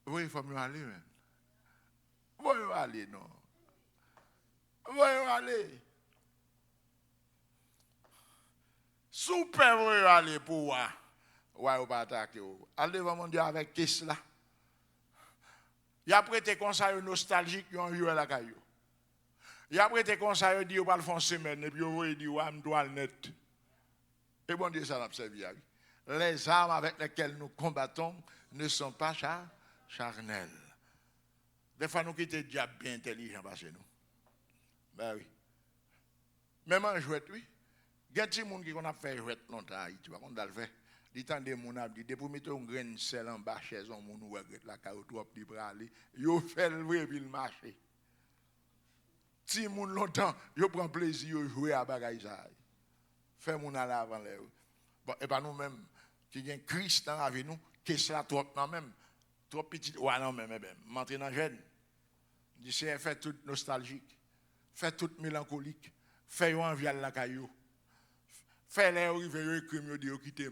Oui, il faut mieux aller, même. Il faut aller, non. Il faut aller. Super, il faut aller pour voir. Ouais, ou pas attaquer. Allez devant mon Dieu avec qu'est-ce là? Il a prêté conseil nostalgique, il a joué à la caillou. Il a prêté conseil, il dit, on va le faire une semaine, et puis il dit, ouais, je dois le net. Et bon Dieu, ça n'a pas servi. Les armes avec lesquelles nous combattons ne sont pas charnelles. Des fois, nous quittons le diable bien intelligent parce que nous. Ben oui. Même en jouet, oui. Il y a des gens qui ont fait jouet longtemps à Haïti. On a le fait. Il y a des gens qui ont mis un grain de sel en bas chez eux, on a la carotte trop petit pour aller. Ils ont fait le vrai puis le marché. Si les gens longtemps, ils prennent plaisir de jouer à bagaille ça. Fait mon aller avant l'air. Bon, et pas nous-mêmes, qui avons Christ dans la vie, nous, qu'est-ce là, trop, non, même, trop petit, ouais, non, même, m'entrer dans la jeune. Je dis, fait tout nostalgique, fait tout mélancolique, fait envie à la caillou, fait les arriver, crime, dire, quitter.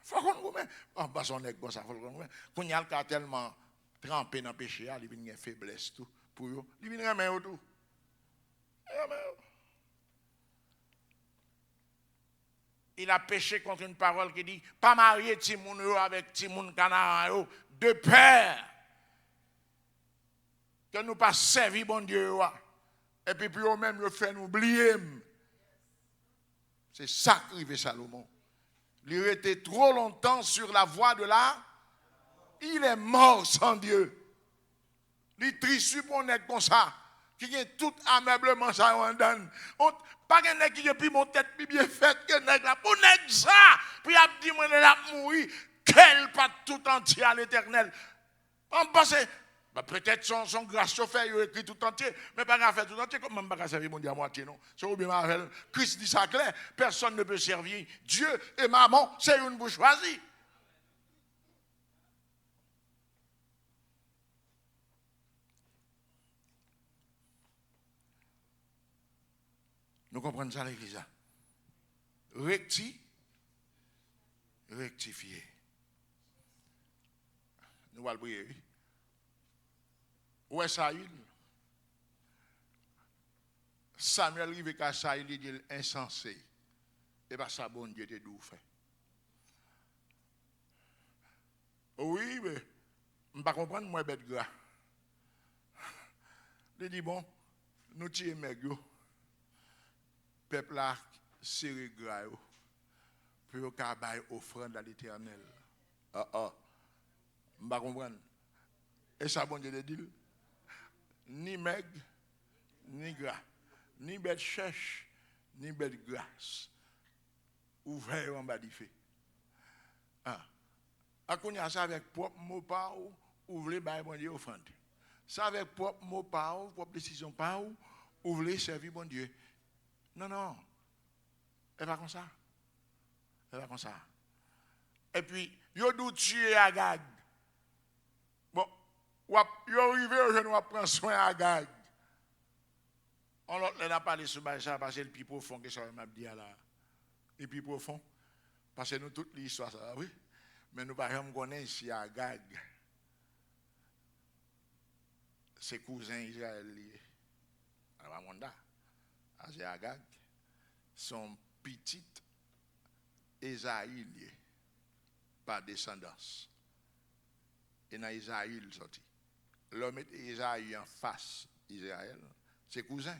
Faut qu'on nous mette, en bas, on est comme ça, faut qu'on nous mette. Quand il y a le cas tellement trempé dans le péché, il vient une faiblesse, tout, pour eux, il vient remettre tout. Il a péché contre une parole qui dit pas marier Timoun avec Timoun Canara de peur que nous pas servi bon Dieu et puis eux même le fait nous oublier. C'est ça qui arrive Salomon. Il était trop longtemps sur la voie de là. Il est mort sans Dieu. Il triste pour être comme ça. Qui est tout ameublement ça on donne. Pas que nèg qui depuis mon tête bien faite que nèg là pour nèg ça puis a dit moi là mourir quel pas tout entier à l'Éternel. On pense peut-être son grâce fait il écrit tout entier mais pas grave faire tout entier comme même pas servir mon Dieu à moitié non. C'est ou bien Marvel Christ dit ça clair, personne ne peut servir Dieu et maman, c'est une bouche choisie. Nous comprenons ça l'église. Rectifier. Nous allons prier. Où est Saül? Samuel arrive à Saül, il dit insensé. Et bien ça, bon Dieu, t'es d'où fait. Oui, mais je ne comprends pas, moi, bête gras. Il dit bon, nous tirons mes gars. Peuple là serré gras pour qu'il y ait offrande à l'Éternel. Je ne comprends pas. Et ça, bon Dieu, dit ni maigre, ni gras, ni bête chèche, ni bête grasse. Ouvert en bas du feu. A qu'on a ça avec propre mot pas ou ouvrir bail bon Dieu offrande. Ça avec propre mot pas ou propre décision pas ou ouvrir servir bon Dieu. Non. Et pas comme ça. Et pas comme ça. Et puis yo dou tuer Agag. Bon, yo arrivé au jeune on prend soin Agag. On n'a pas parlé sur ça parce que le plus profond que ça m'a dit là. Le plus profond parce que nous toute l'histoire ça oui. Mais nous ne pouvons pas connaître ici Agag. Ses cousins israéliens. C'est Agag. Son petit Esaïe par descendance. Et dans Isaïe, il sorti. L'homme est Isaïe en face d'Israël. Ses cousins.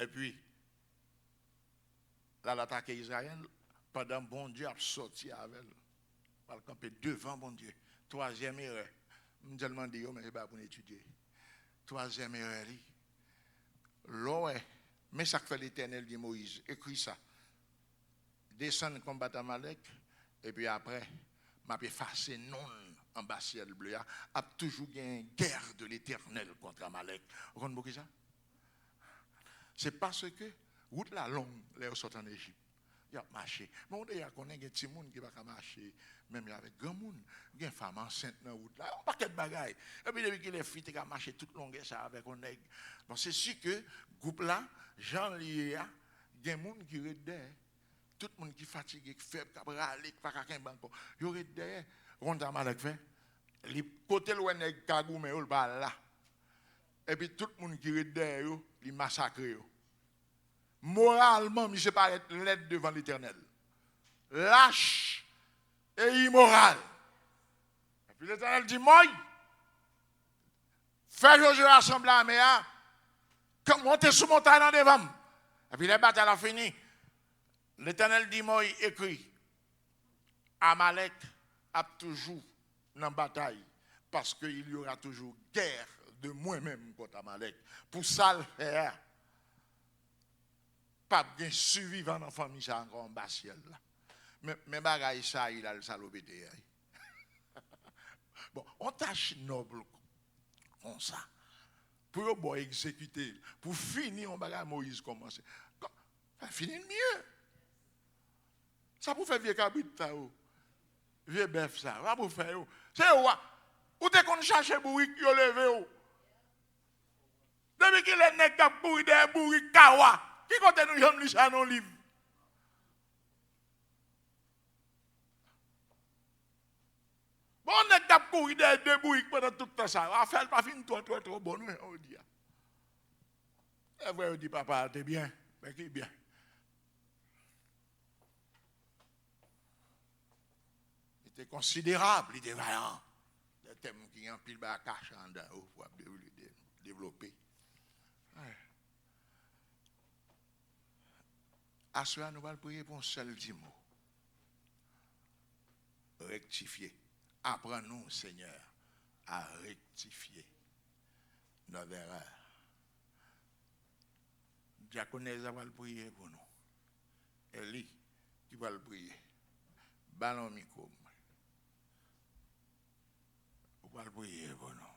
Et puis, là, l'attaque Israël, pendant bon Dieu a sorti avec elle. Il va camper devant bon Dieu. Troisième erreur. Je me demande, mais ce n'est pas pour étudier. Troisième erreur, l'eau, mais ça fait l'Éternel dit Moïse, écris ça. Descendre combattre Amalek, et puis après, m'a effacé non en bas ciel bleu, a toujours une guerre de l'Éternel contre Amalek. Vous comprenez ça? C'est parce que route la longue, les sont en Égypte. Il a marché. Mais on a connaît des petits gens qui ne peuvent pas marcher, même avec grand monde, des femmes enceintes dans la route là, on paquet de bagailles. Et puis depuis que les filles qui marché toute longue ça avec on est. Bon, c'est sûr que groupe là, Jean lié a des gens qui sont derrière. Tout le monde qui est fatigué, qui faible, qui a râlé, qui n'a pas qu'un banco. Il y aurait derrière, on a mal fait. Les côtés loin de Kagou, mais on va là. Et puis tout le monde qui est derrière, il massacre. Moralement, il se paraît l'aide devant l'Éternel. Lâche et immoral. Et puis l'Éternel dit, moi, fais Josué rassembler à Méa, montez sous montagne en devant. Et puis les batailles ont fini. L'Éternel dit, moi, écrit, Amalek a toujours dans la bataille, parce qu'il y aura toujours guerre de moi-même contre Amalek. Pour ça, le faire, pas bien survivant dans la famille, ça encore en bas ciel. Mais bagaille ça, il a le salopété. Bon, on tâche noble comme ça. Pour exécuter, pour finir, on bagaille Moïse commence. Finir mieux. Ça pour faire vieux cabrit, vieux bœuf, ça. Ça pour faire. C'est quoi? Ou t'es qu'on cherche bourrique, yo levé. Depuis qu'il est nègre bourrique, des bourriques kawa. Qui compte nous jamais lu ça dans le livre? Bon, nègre bourrique, des bourriques pendant tout le temps ça. On fait pas fin trop bon, on dit. Et vrai, on dit, papa, t'es bien. Mais qui bien? C'était considérable, il était vaillant. Des thèmes qui ont pile à cache en dedans pour développer. Ouais. À cela, nous allons prier pour un seul petit mot. Rectifier. Apprends-nous, Seigneur, à rectifier nos erreurs. Diaconesse va le prier pour nous. Elie qui va le prier. Ballon micro. On va le prier pour nous.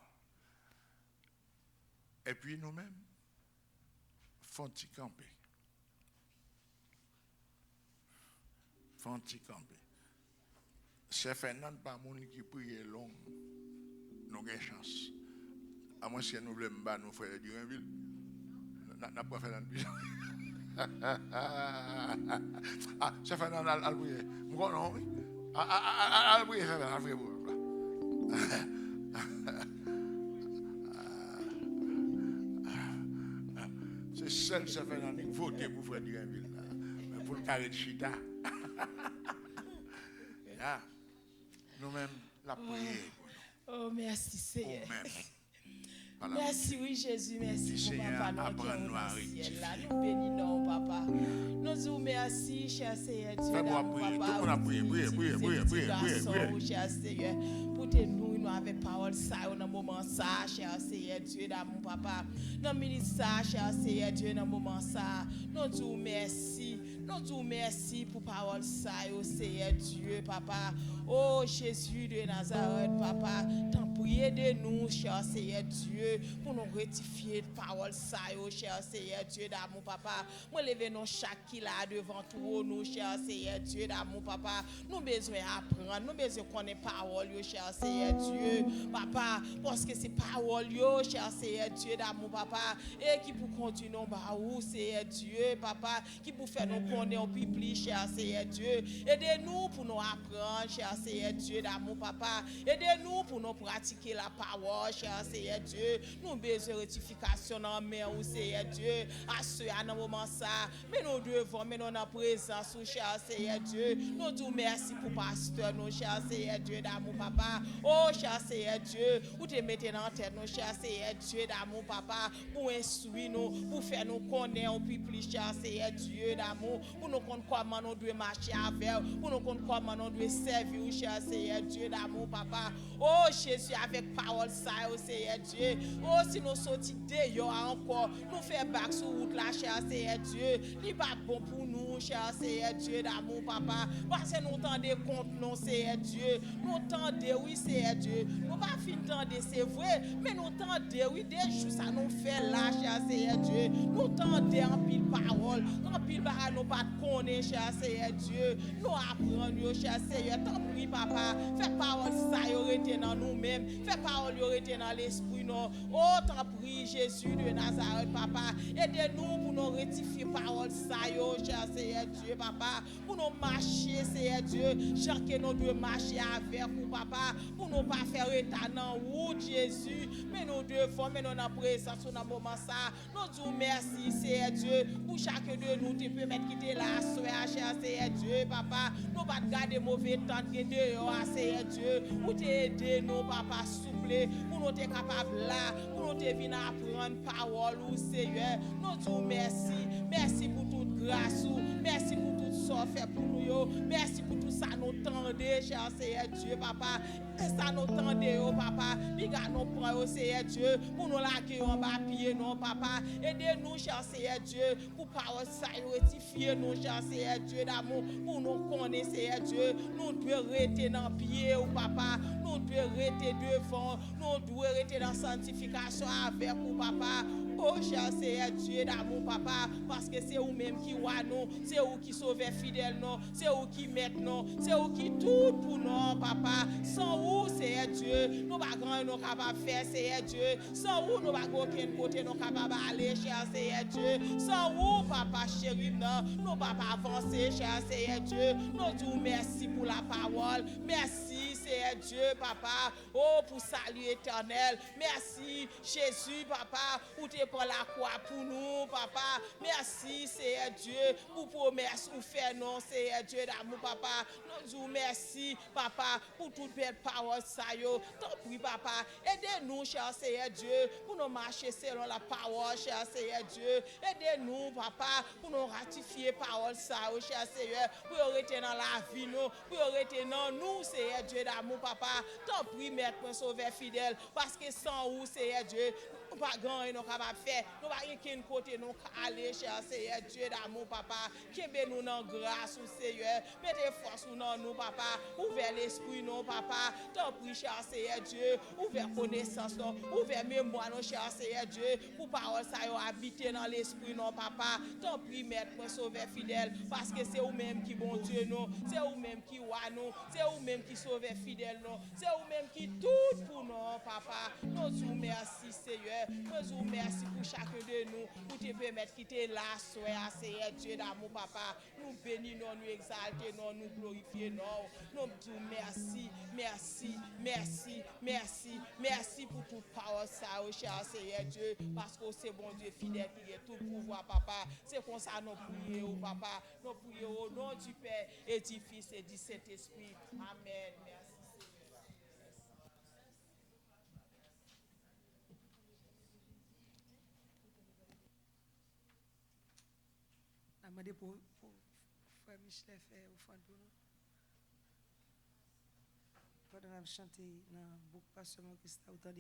Et puis nous-mêmes, font-ils camper. Font-ils camper. C'est Fernand par mon qui prie long. Nous avons une chance. À moins que nous voulons nous faire du Renville. N'a pas fait dans ah, c'est Fernand à le prier. Moi non, oui. À le prier, Fernand, c'est seul ça fait dans voter pour faire du Renville. Mais pour le carré de Chita. Nous-mêmes, la prière. Oh, merci Seigneur. Voilà. Merci, oui, Jésus, merci pour Seigneur, papa. apprends-nous à rectifier. Nous bénissons, papa. Nous disons merci, cher Seigneur. Fais-moi prier. Tout le monde a prié. Priez, cher Seigneur. Pour te nous avec parole ça, dans le moment ça, cher Seigneur, Dieu, d'amour, papa. Dans le ministère, cher Seigneur, Dieu, dans le moment ça. Nous disons merci. Nous disons merci pour parole ça, Seigneur, Dieu, papa. Oh, Jésus de Nazareth, papa. T'en priez de nous, cher Seigneur, Dieu, pour nous rectifier parole ça, cher Seigneur, Dieu, d'amour, papa. Moi, levez-nous chaque qui là devant tout, nous, cher Seigneur, Dieu, d'amour, papa. Nous besoin apprendre, nous besoin connaître parole, cher Seigneur, Dieu, papa, parce que c'est parole, cher Seigneur, Dieu, d'amour, papa, et qui pour continuer, bah, où, Seigneur, Dieu, papa, qui pour faire nous connaître au public, cher Seigneur, Dieu. Aidez-nous pour nous apprendre, cher Seigneur, Dieu, d'amour, papa. Aidez-nous pour nous pratiquer la parole, cher Seigneur, Dieu. Nous besoin de rectification dans mer, Seigneur, Dieu, à ce moment ça. Mais nous devons, mais nous en présence, cher Seigneur, Dieu. Nous disons merci pour pasteur, nous, cher Seigneur, Dieu, d'amour, papa. Oh, cher Seigneur, Dieu, vous te mettez dans tête, nous, cher Seigneur, Dieu, d'amour, papa, pour instruire nous, pour faire nous connaître au plus, cher Seigneur, Dieu, d'amour, pour nous connaître comment nous devons marcher avec, pour nous connaître comment nous devons servir, cher Seigneur, Dieu, d'amour, papa. Oh, Jésus, avec parole ça, oh Seigneur Dieu. Oh, si nous sortis dehors encore, nous faisons back sur route là, cher Seigneur Dieu. Il pas bon pour nous, cher Seigneur Dieu d'amour, papa. Parce que nous tendez compte, non, Seigneur Dieu. Nous tendez, oui, Seigneur Dieu. Nous pas fin tendez, c'est vrai, mais nous tendez, oui, des choses ça nous fait là, cher Seigneur Dieu. Nous tendez en pile parole, en pile parole, nous pas connaître, cher Seigneur Dieu. Nous apprenons, cher Seigneur. Tant pis, papa. Fais parole ça, y aurait été dans nous-mêmes. Fais parole, y aurait été dans l'esprit, non. Oh, tant pis, Jésus de Nazareth, papa. Aidez-nous pour nous rectifier parole ça, yo, cher Seigneur Dieu, papa. Pour nous marcher, Seigneur Dieu. Cher que nous devons marcher avec vous, papa. Pour nous pas faire état dans route, Jésus. Mais nous devons, mais nous dans présence, dans le moment ça. Nous disons merci, Seigneur Dieu. Pour chacun de nous, tu peux mettre quitter la soirée, cher Seigneur Dieu, papa. Nous pas garder mauvais temps que dehors, Seigneur Dieu. Pour t'aider, nous, papa, souple. Pour nous être capables là. Pour nous venir apprendre parole, Seigneur. Nous disons merci. Merci pour toute grâce. Merci pour tout ça fait pour nous. Merci pour tout ça nous tendez, cher Seigneur Dieu, papa. Et ça nous tendez, papa. Biga nous prend, Seigneur Dieu. Pour nous laquer en bas pied, non, papa. Aidez-nous, cher Seigneur Dieu. Pour parole ça, rectifier nous, cher Seigneur Dieu d'amour. Pour nous connaître, Seigneur Dieu. Nous devons rester dans le pied, papa. Nous devons rester devant. Nous devons rester dans la sanctification avec vous, papa. Oh, cher Seigneur Dieu d'amour, papa. Parce que c'est vous-même qui voit nous. C'est vous qui sauvez fidèles, non. C'est vous qui mettez, non. C'est vous qui tout pour nous, papa. Sans vous, Seigneur Dieu, nous ne pouvons pas capables de faire, Seigneur Dieu. Sans vous, nous ne pouvons pas aucun côté nous capables d'aller, cher Seigneur Dieu. Sans vous, papa chéri, non. Nous ne pouvons pas avancer, cher Seigneur Dieu. Nous disons merci pour la parole. Merci, Seigneur Dieu, papa. Oh, pour salut éternel. Merci, Jésus, papa, pour te prendre la croix pour nous, papa. Merci, Seigneur Dieu, pour promesse ou faire non, Seigneur Dieu d'amour, papa. Nous disons merci, papa, pour toute belle parole, ça yo. Tant pis, papa. Aidez-nous, cher Seigneur Dieu, pour nous marcher selon la parole, cher Seigneur Dieu. Aidez-nous, papa, pour nous ratifier parole, ça, cher Seigneur, pour rester dans la vie, nous, pour rester dans nous, Seigneur Dieu d'amour, papa. Tant pis, maître, sauveur fidèle, parce que sans vous, Seigneur Dieu, nous pas gagner, nous capables faire, nous pas rien côté nous aller, cher Seigneur Dieu d'amour, papa. Qu'aimez nous dans grâce, Seigneur. Mettez force dans nous, papa. Ouvrez l'esprit, non, papa. Tant pis, cher Seigneur Dieu. Ouvrez connaissance, non. Ouvrez mémoire, non, cher Seigneur Dieu. Pour parole, ça y habiter dans l'esprit, non, papa. Tant pis, maître, sauveur fidèle. Parce que c'est vous-même qui bon Dieu, non. C'est vous-même qui voit, non. C'est vous-même qui sauveur fidèle, non. C'est vous-même qui tout pour nous, papa. Nous vous merci, Seigneur. Nous vous merci pour chacun de nous. Pour te permettre de quitter la soirée, Seigneur Dieu d'amour, papa. Nous bénissons, nous exaltons, nous glorifions. Nous disons merci, merci, merci, merci, merci pour toute parole, ça, cher Seigneur Dieu. Parce que c'est bon Dieu fidèle qui est tout pouvoir, papa. C'est comme ça nous prions, papa. Nous prions au nom du Père et du Fils et du Saint-Esprit. Amen. Merci. Demandez pour frère Michel faire au fond pour nous. Pendant que chanter dans beaucoup pas seulement qui s'est autant